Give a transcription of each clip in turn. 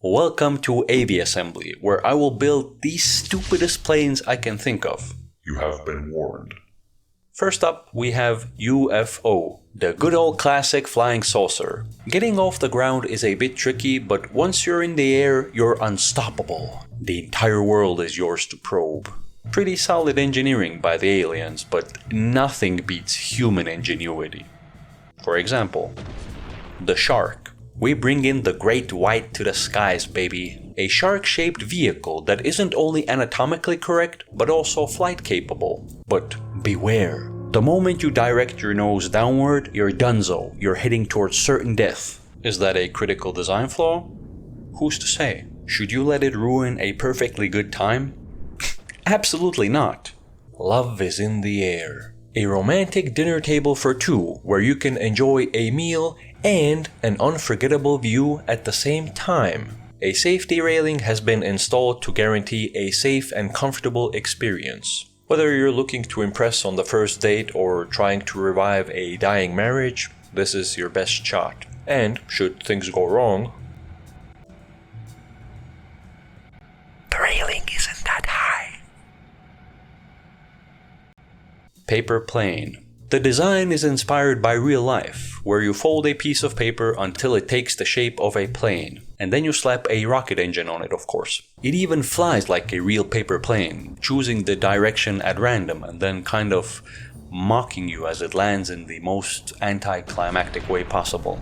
Welcome to Aviassembly, where I will build the stupidest planes I can think of. You have been warned. First up, we have UFO, the good old classic flying saucer. Getting off the ground is a bit tricky, but once you're in the air, you're unstoppable. The entire world is yours to probe. Pretty solid engineering by the aliens, but nothing beats human ingenuity. For example, the shark. We bring in the great white to the skies, baby. A shark-shaped vehicle that isn't only anatomically correct, but also flight capable. But beware. The moment you direct your nose downward, you're donezo. You're heading towards certain death. Is that a critical design flaw? Who's to say? Should you let it ruin a perfectly good time? Absolutely not. Love is in the air. A romantic dinner table for two, where you can enjoy a meal and an unforgettable view at the same time. A safety railing has been installed to guarantee a safe and comfortable experience. Whether you're looking to impress on the first date or trying to revive a dying marriage, this is your best shot. And should things go wrong, the railing isn't that high. Paper plane. The design is inspired by real life, where you fold a piece of paper until it takes the shape of a plane, and then you slap a rocket engine on it, of course. It even flies like a real paper plane, choosing the direction at random and then kind of mocking you as it lands in the most anticlimactic way possible.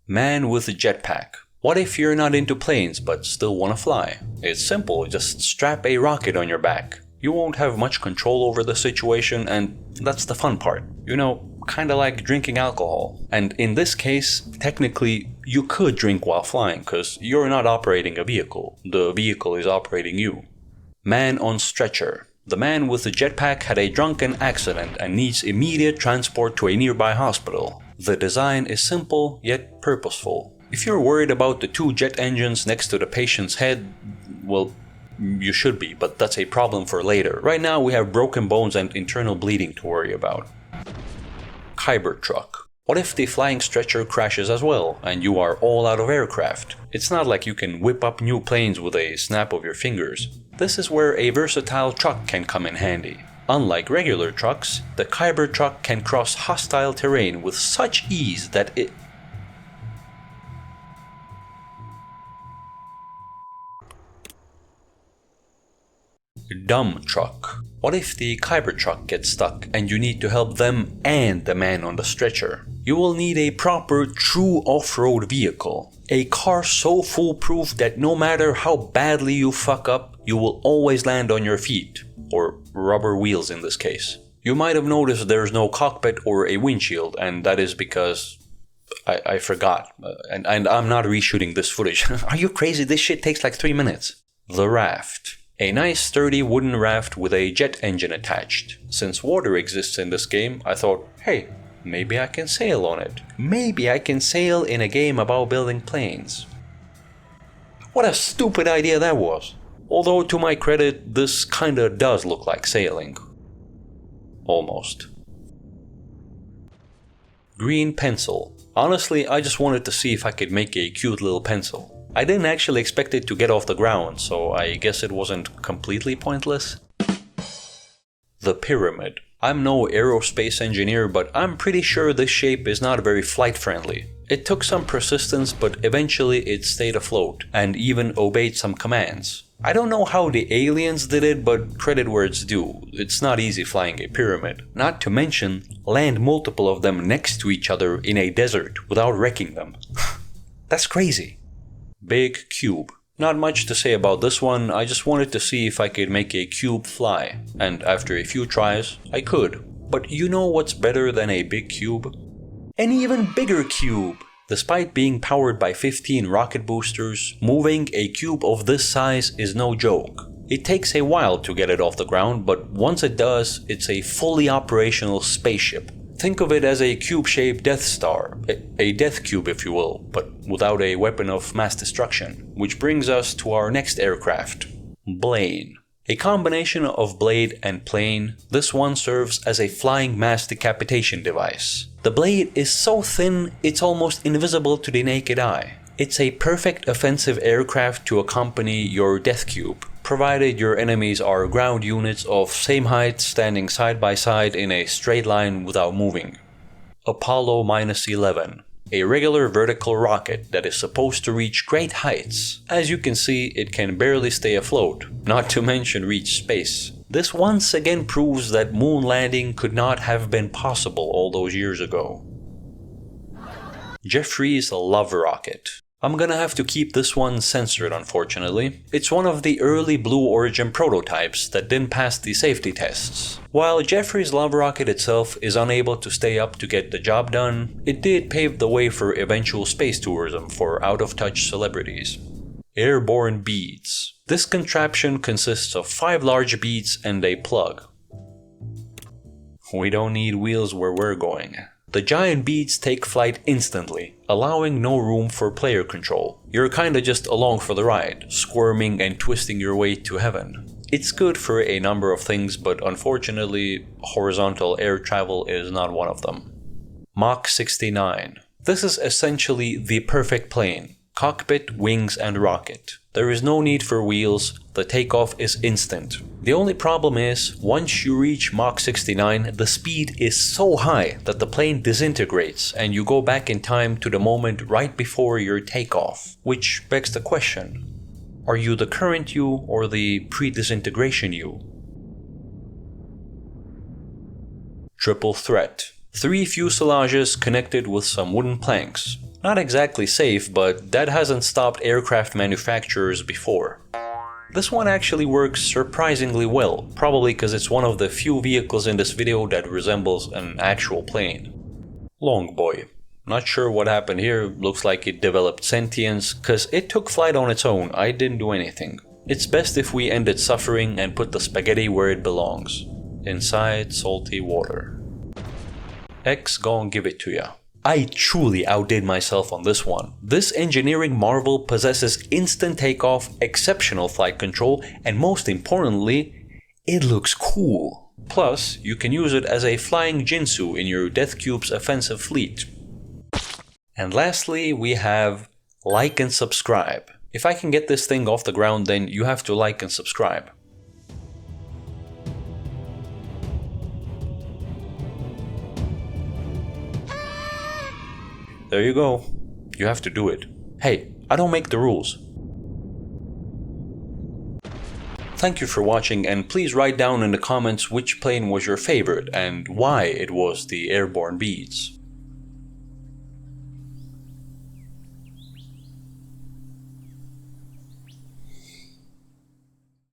Man with a jetpack. What if you're not into planes but still want to fly? It's simple, just strap a rocket on your back. You won't have much control over the situation, and that's the fun part. You know, kinda like drinking alcohol. And in this case, technically, you could drink while flying, because you're not operating a vehicle. The vehicle is operating you. Man on stretcher. The man with the jetpack had a drunken accident and needs immediate transport to a nearby hospital. The design is simple, yet purposeful. If you're worried about the two jet engines next to the patient's head, well, you should be, but that's a problem for later. Right now we have broken bones and internal bleeding to worry about. Kyber truck. What if the flying stretcher crashes as well, and you are all out of aircraft? It's not like you can whip up new planes with a snap of your fingers. This is where a versatile truck can come in handy. Unlike regular trucks, the Kyber truck can cross hostile terrain with such ease that it... Dumb truck. What if the Kyber truck gets stuck and you need to help them and the man on the stretcher? You will need a proper, true off-road vehicle. A car so foolproof that no matter how badly you fuck up, you will always land on your feet. Or rubber wheels in this case. You might have noticed there's no cockpit or a windshield, and that is because I forgot. And I'm not reshooting this footage. Are you crazy? This shit takes like 3 minutes. The raft. A nice sturdy wooden raft with a jet engine attached. Since water exists in this game, I thought, hey, maybe I can sail on it. Maybe I can sail in a game about building planes. What a stupid idea that was. Although to my credit, this kinda does look like sailing. Almost. Green pencil. Honestly, I just wanted to see if I could make a cute little pencil. I didn't actually expect it to get off the ground, so I guess it wasn't completely pointless. The pyramid. I'm no aerospace engineer, but I'm pretty sure this shape is not very flight friendly. It took some persistence, but eventually it stayed afloat, and even obeyed some commands. I don't know how the aliens did it, but credit where it's due. It's not easy flying a pyramid. Not to mention, land multiple of them next to each other in a desert without wrecking them. That's crazy. Big cube. Not much to say about this one, I just wanted to see if I could make a cube fly. And after a few tries, I could. But you know what's better than a big cube? An even bigger cube! Despite being powered by 15 rocket boosters, moving a cube of this size is no joke. It takes a while to get it off the ground, but once it does, it's a fully operational spaceship. Think of it as a cube-shaped Death Star, a death cube if you will, but without a weapon of mass destruction. Which brings us to our next aircraft, Blaine. A combination of blade and plane, this one serves as a flying mass decapitation device. The blade is so thin, it's almost invisible to the naked eye. It's a perfect offensive aircraft to accompany your death cube, provided your enemies are ground units of same height standing side by side in a straight line without moving. Apollo-11, a regular vertical rocket that is supposed to reach great heights. As you can see, it can barely stay afloat, not to mention reach space. This once again proves that moon landing could not have been possible all those years ago. Jeffrey's Love Rocket. I'm gonna have to keep this one censored, unfortunately. It's one of the early Blue Origin prototypes that didn't pass the safety tests. While Jeffrey's Love Rocket itself is unable to stay up to get the job done, it did pave the way for eventual space tourism for out-of-touch celebrities. Airborne beads. This contraption consists of 5 large beads and a plug. We don't need wheels where we're going. The giant beads take flight instantly, allowing no room for player control. You're kinda just along for the ride, squirming and twisting your way to heaven. It's good for a number of things, but unfortunately, horizontal air travel is not one of them. Mach 69. This is essentially the perfect plane. Cockpit, wings, and rocket. There is no need for wheels, the takeoff is instant. The only problem is, once you reach Mach 69, the speed is so high that the plane disintegrates and you go back in time to the moment right before your takeoff. Which begs the question, are you the current you or the pre-disintegration you? Triple threat. 3 fuselages connected with some wooden planks. Not exactly safe, but that hasn't stopped aircraft manufacturers before. This one actually works surprisingly well, probably because it's one of the few vehicles in this video that resembles an actual plane. Longboy. Not sure what happened here, looks like it developed sentience, cause it took flight on its own, I didn't do anything. It's best if we end its suffering and put the spaghetti where it belongs. Inside salty water. X gon' give it to ya. I truly outdid myself on this one. This engineering marvel possesses instant takeoff, exceptional flight control, and most importantly, it looks cool. Plus, you can use it as a flying Jinsu in your Death Cube's offensive fleet. And lastly, we have like and subscribe. If I can get this thing off the ground, then you have to like and subscribe. There you go. You have to do it. Hey, I don't make the rules. Thank you for watching, and please write down in the comments which plane was your favorite and why it was the airborne beads.